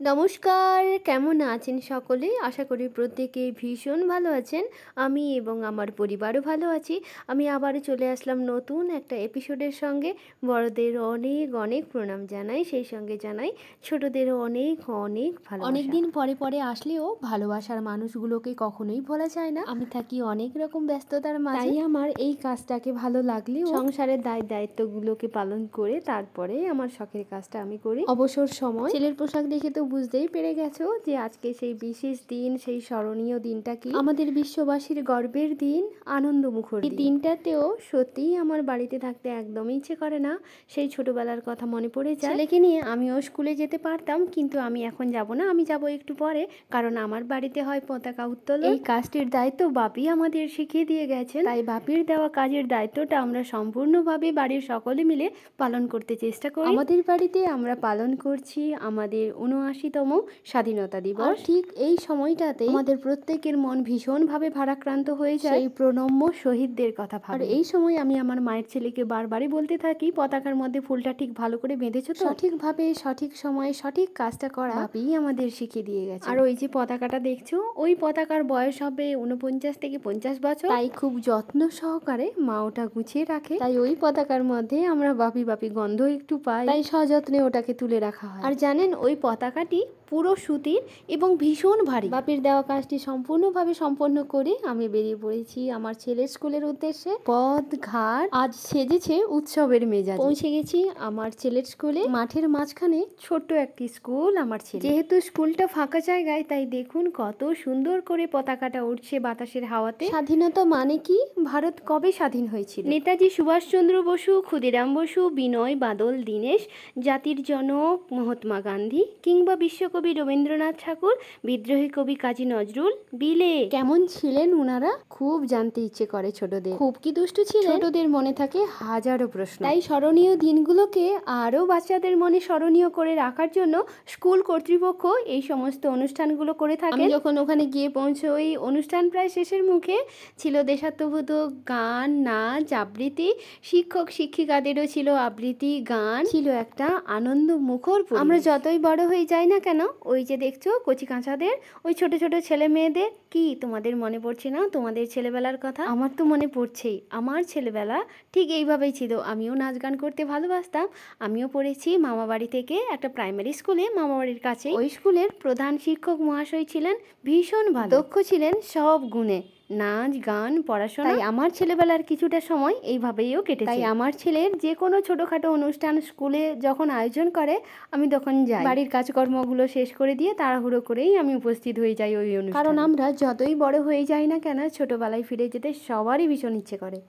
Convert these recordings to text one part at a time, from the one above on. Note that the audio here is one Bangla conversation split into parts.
নমস্কার, কেমন আছেন সকলে? আশা করি প্রত্যেকে ভীষণ ভালো আছেন। আমি এবং আমার পরিবারও ভালো আছি। আমি আবারও চলে আসলাম নতুন একটা এপিসোডের সঙ্গে। বড়দের অনেক অনেক প্রণাম জানাই, সেই সঙ্গে জানাই ছোটদের অনেক অনেক ভালোবাসা। অনেকদিন পরে পরে আসলেও ভালোবাসার মানুষগুলোকে কখনোই ভোলা যায় না। আমি থাকি অনেক রকম ব্যস্ততার মাঝে, তাই আমার এই কাজটাকে ভালো লাগলেও সংসারের দায়িত্বগুলোকে পালন করে তারপরে আমার শখের কাজটা আমি করি। অবসর সময় ছেলের পোশাক দেখে তো বুঝতেই পেরে গেছো যে আজকে সেই বিশেষ দিন, সেই স্মরণীয় দিনটা কি আমাদের বিশ্ববাসীর গর্বের দিন, আনন্দমুখর এই দিনটাতেও সত্যিই আমার বাড়িতে থাকতে একদমই ইচ্ছে করে না। সেই ছোটবেলার কথা মনে পড়ে যায়। ছেলেকে নিয়ে আমিও স্কুলে যেতে পারতাম, কিন্তু আমি এখন যাব না, আমি যাব একটু পরে, কারণ আমার বাড়িতে হয় পতাকা উত্তোলন। এই কাজটির দায়িত্ব বাপি আমাদের শিখিয়ে দিয়ে গেছেন, তাই বাপির দেওয়া কাজের দায়িত্বটা আমরা সম্পূর্ণভাবে বাড়ির সকলে মিলে পালন করতে চেষ্টা করি। আমাদের বাড়িতে আমরা পালন করছি আমাদের ৭৯তম স্বাধীনতা দিবস। ঠিক এই সময়টাতে আমাদের প্রত্যেকের মন ভীষণভাবে ভারাক্রান্ত হয়ে যায় এই প্রণম্য শহীদদের কথা ভাবে। আর এই সময় আমি আমার মায়ের ছেলেকে বারবারই বলতে থাকি, পতাকার মধ্যে ফুলটা ঠিক ভালো করে বেঁধেছো তো? সঠিকভাবে সঠিক সময়ে সঠিক কাজটা করা বাপি আমাদের শিখিয়ে দিয়ে গেছে। আর ওই যে পতাকাটা দেখছো, ওই পতাকার বয়স হবে ৪৯ থেকে ৫০ বছর, তাই খুব যত্ন সহকারে মা ওটা গুছিয়ে রাখে। তাই ওই পতাকার মধ্যে আমরা বাপি বাপি গন্ধ একটু পাই, তাই সযত্নে ওটাকে তুলে রাখা হয়। আর জানেন, ওই পতাকাটি পুরো সুতির এবং ভীষণ ভারী। বাপির দেওয়া কাজটি সম্পূর্ণভাবে সম্পন্ন করে আমি বেরিয়ে পড়েছি আমার ছেলের স্কুলের উদ্দেশ্যে। পথ ঘাট আজ সেজেছে উৎসবের মেজাজে। পৌঁছে গেছি আমার ছেলের স্কুলে। মাঠের মাঝখানে ছোট্ট একটি স্কুল আমার ছেলে। যেহেতু স্কুলটা ফাঁকা জায়গায়, তাই দেখুন কত সুন্দর করে পতাকাটা উঠছে বাতাসের হাওয়াতে। স্বাধীনতা মানে কি? ভারত কবে স্বাধীন হয়েছিল? নেতাজি সুভাষচন্দ্র বসু, ক্ষুদিরাম বসু, বিনয় বাদল দীনেশ, জাতির জনক মহাত্মা গান্ধী, কিংবা বিশ্বকবি রবীন্দ্রনাথ ঠাকুর, বিদ্রোহী কবি কাজী নজরুল। বিলে কেমন ছিলেন উনারা? খুব জানতে ইচ্ছে করে ছোটদের। খুব কি দুষ্টু ছিলেন? ছোটদের মনে থাকে হাজারো প্রশ্ন। তাই স্মরণীয় দিনগুলোকে আরও বাচ্চাদের মনে স্মরণীয় করে রাখার জন্য স্কুল কর্তৃপক্ষ এই সমস্ত অনুষ্ঠানগুলো করে থাকে। আমি যখন ওখানে গিয়ে পৌঁছোই, অনুষ্ঠান প্রায় শেষের মুখে। ছিল দেশাত্মবোধক গান, নাচ, আবৃত্তি। শিক্ষক শিক্ষিকাদেরও ছিল আবৃত্তি, গান। ছিল একটা আনন্দ মুখর পরিবেশ। আমরা যতই বড় হয়ে যাই না কেন, ওই যে দেখছো কচি কাঁচাদের, ওই ছোট ছোট ছেলে মেয়েদের, কি তোমাদের মনে পড়ছে না তোমাদের ছেলেবেলার কথা? আমার তো মনে পড়ছেই। আমার ছেলেবেলা ঠিক এইভাবেই ছিল। আমিও নাচ গান করতে ভালোবাসতাম। আমিও পড়েছি মামা বাড়ি থেকে একটা প্রাইমারি স্কুলে, মামা বাড়ির কাছে। ওই স্কুলের প্রধান শিক্ষক মহাশয় ছিলেন ভীষণ ভালো, দক্ষ ছিলেন সব গুণে, নাচ গান পড়াশোনা। তাই আমার ছেলেবেলার কিছুটা সময় এইভাবেইও কেটেছে। তাই আমার ছেলের যে কোনো ছোটোখাটো অনুষ্ঠান স্কুলে যখন আয়োজন করে, আমি তখন যাই। বাড়ির কাজকর্মগুলো শেষ করে দিয়ে তাড়াহুড়ো করেই আমি উপস্থিত হয়ে যাই ওই অনুষ্ঠানে। কারণ আমরা যতই বড় হয়ে যাই না কেন, ছোটোবেলায় ফিরে যেতে সবারই ভীষণ ইচ্ছে করে।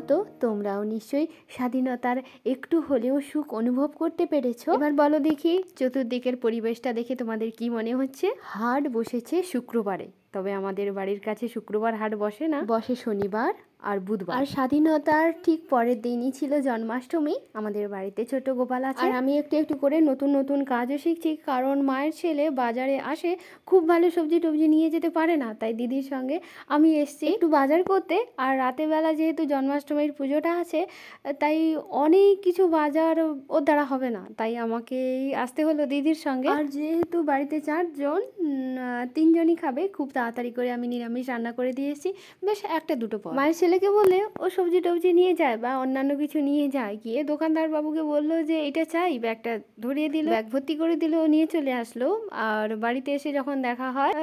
মতো তোমরাও নিশ্চয়ই স্বাধীনতার একটু হলেও সুখ অনুভব করতে পেরেছো। এবার বলো দেখি, চতুর্দিকের পরিবেশটা দেখে তোমাদের কি মনে হচ্ছে? হাট বসেছে শুক্রবারে, তবে আমাদের বাড়ির কাছে শুক্রবার হাট বসে না, বসে শনিবার আর বুধবার। আর স্বাধীনতার ঠিক পরের দিনই ছিল জন্মাষ্টমী। আমাদের বাড়িতে ছোট গোপাল আছে, আর আমি একটু একটু করে নতুন নতুন কাজও শিখছি, কারণ মায়ের ছেলে বাজারে আসে, খুব ভালো সবজি টবজি নিয়ে যেতে পারে না, তাই দিদির সঙ্গে আমি এসছি একটু বাজার করতে। আর রাতের বেলা যেহেতু জন্মাষ্টমীর পুজোটা আছে, তাই অনেক কিছু বাজার ওর দ্বারা হবে না, তাই আমাকেই আসতে হলো দিদির সঙ্গে। আর যেহেতু বাড়িতে 4 জন, 3 জনই খাবে, খুব তাড়াতাড়ি করে আমি নিরামিষ রান্না করে দিয়েছি, বেশ একটা দুটো পর। মায়ের ছেলেকে বলে ও সবজি টবজি নিয়ে যায় বা অন্যান্য কিছু নিয়ে যায়, গিয়ে দোকানদার বাবুকে বললো যে এটা চাই, ব্যাগটা ধরিয়ে দিল, ব্যাগ ভর্তি করে দিল, ও নিয়ে চলে আসলো। আর বাড়িতে এসে যখন দেখা হয়,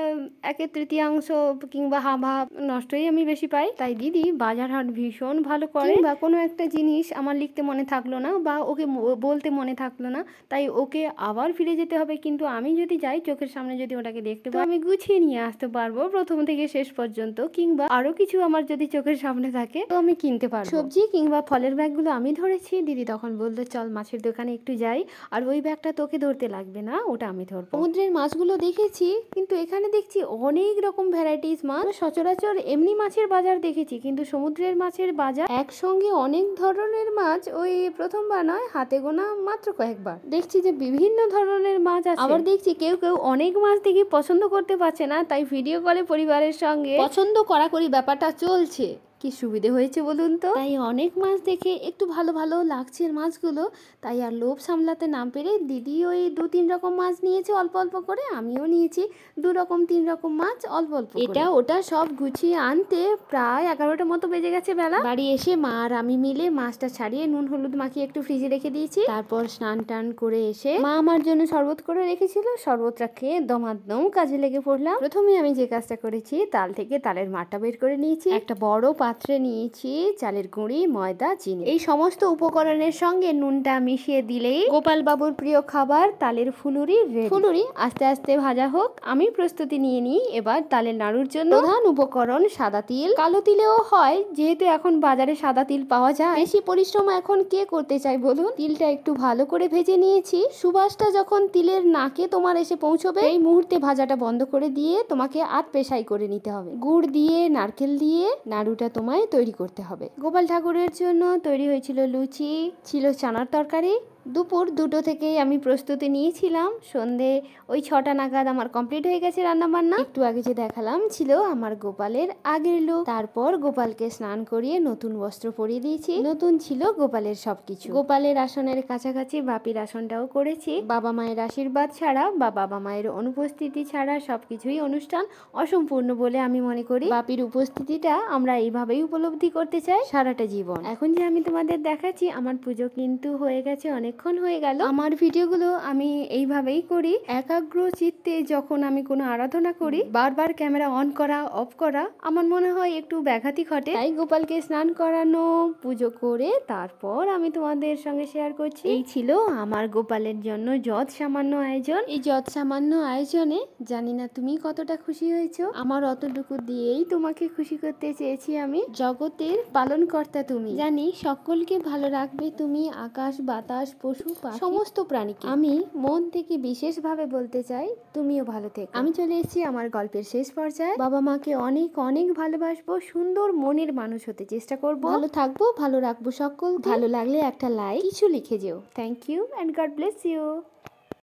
1/3 কিংবা হাফ নষ্টই আমি বেশি পাই। তাই দিদি বাজার হাট ভীষণ ভালো করে। বা কোনো একটা জিনিস আমার লিখতে মনে থাকলো না বা ওকে বলতে মনে থাকলো না, তাই ওকে আবার ফিরে যেতে হবে, কিন্তু আমি যদি যাই চোখের সামনে যদি ওটাকে দেখতে পাই, আমি গুছিয়ে নিয়ে আসতে পারবো প্রথম থেকে শেষ পর্যন্ত। কিংবা আরো কিছু আমার যদি চোখের সামনে থাকে তো আমি কিনতে পারবো। সবজি কিংবা ফলের ব্যাগগুলো আমি ধরেছি, দিদি তখন বললো চল মাছের দোকানে একটু যাই, আর ওই ব্যাগটা তোকে ধরতে লাগবে না, ওটা আমি ধরবো। সমুদ্রের মাছগুলো দেখেছি, কিন্তু এখানে দেখছি অনেক রকম ভ্যারাইটিস মাছ। সচরাচর এমনি মাছের বাজার দেখেছি, কিন্তু সমুদ্রের মাছের বাজার একসঙ্গে অনেক ধরনের মাছ ওই প্রথমবার নয়, হাতে গোনা মাত্র কয়েকবার দেখছি যে বিভিন্ন ধরনের মাছ আছে। আবার দেখছি কেউ কেউ অনেক মাছ দেখে পছন্দ করতে পারছে না, তাই ভিডিও কলে পরিবারের সঙ্গে পছন্দ করাকরি ব্যাপারটা চলছে। কি সুবিধে হয়েছে বলুন তো? তাই অনেক মাছ দেখে একটু ভালো ভালো লাগছে মাছগুলো, তাই আর লোভ সামলাতে না পেরে দিদি ওই 2-3 রকম মাছ নিয়েছে অল্প অল্প করে, আমিও নিয়েছি 2 রকম 3 রকম মাছ অল্প অল্প। এটা ওটা সব গুছিয়ে আনতে প্রায় 11টার মতো বেজে গেছে বেলা। বাড়ি এসে মা আর আমি মিলে মাছটা ছাড়িয়ে নুন হলুদ মাখিয়ে একটু ফ্রিজে রেখে দিয়েছি। তারপর স্নান টান করে এসে মা আমার জন্য শরবত করে রেখেছিল, শরবতটা খেয়ে দমাদম কাজে লেগে পড়লাম। প্রথমে আমি যে কাজটা করেছি, তাল থেকে তালের মাঠটা বের করে নিয়েছি, একটা বড় পাত্রে নিয়েছি চালের গুঁড়ি, ময়দা, চিনি, এই সমস্ত উপকরণের সঙ্গে নুনটা মিশিয়ে দিলেই গোপাল বাবুর প্রিয় খাবার তালের ফুলুরি রেডি। ফুলুরি আস্তে আস্তে ভাজা হোক, আমি প্রস্তুতি নিয়ে নিই এবার তালের নাড়ুর জন্য। প্রধান উপকরণ সাদা তিল, কালো তিলেও হয়, যেহেতু এখন বাজারে সাদা তিল পাওয়া যায়। বেশি পরিশ্রম এখন কে করতে চাই বলুন? তিলটা একটু ভালো করে ভেজে নিয়েছি, সুবাসটা যখন তিলের নাকে তোমার এসে পৌঁছবে, এই মুহূর্তে ভাজাটা বন্ধ করে দিয়ে তোমাকে আধ পেশাই করে নিতে হবে। গুড় দিয়ে নারকেল দিয়ে নাড়ুটা তোমায় তৈরি করতে হবে। গোপাল ঠাকুরের জন্য তৈরি হয়েছিল লুচি, ছিল চানার তরকারি। দুপুর 2টো থেকেই আমি প্রস্তুতি নিয়েছিলাম, সন্ধে ওই 6টা নাগাদ আমার কমপ্লিট হয়ে গেছে রান্না বান্না। একটু আগে যে দেখালাম ছিল আমার গোপালের আগের লুক। তারপর গোপালকে স্নান করিয়ে নতুন বস্ত্র পরিয়ে দিয়েছি, নতুন ছিল গোপালের সবকিছু। গোপালের আসনের কাছাকাছি বাপির আসনটাও করেছি। বাবা মায়ের আশীর্বাদ ছাড়া বা বাবা মায়ের অনুপস্থিতি ছাড়া সবকিছুই অনুষ্ঠান অসম্পূর্ণ বলে আমি মনে করি। বাপির উপস্থিতিটা আমরা এইভাবেই উপলব্ধি করতে চাই সারাটা জীবন। এখন যে আমি তোমাদের দেখাচ্ছি, আমার পুজো কিন্তু হয়ে গেছে, অনেকক্ষণ হয়ে গেল। আমার ভিডিওগুলো আমি এইভাবেই করি, একাগ্র চিত্তে যখন আমি কোনো আরাধনা করি, বারবার ক্যামেরা অন করা অফ করা আমার মনে হয় একটু ব্যাঘাতি ঘটে। তাই গোপালকে স্নান করানো, পুজো করে তারপর আমি তোমাদের সঙ্গে শেয়ার করছি। এই ছিল আমার গোপালের জন্য যৎ সামান্য আয়োজন। এই যৎ সামান্য আয়োজনে জানি না তুমি কতটা খুশি হয়েছো, আমার অতটুকু দিয়েই তোমাকে খুশি করতে চেয়েছি আমি। জগতের পালনকর্তা তুমি, জানি সকলকে ভালো রাখবে তুমি, আকাশ বাতাস পশু পাখি সমস্ত প্রাণীকে। আমি মন থেকে বিশেষভাবে বলতে চাই তুমিও ভালো থেকো। আমি চলে এসেছি আমার গল্পের শেষ পর্যায়ে। বাবা মাকে অনেক অনেক ভালোবাসবো, সুন্দর মনের মানুষ হতে চেষ্টা করব, ভালো থাকবো, ভালো রাখবো সকল। ভালো লাগলে একটা লাইক কিছু লিখে যেও। Thank you and God bless you.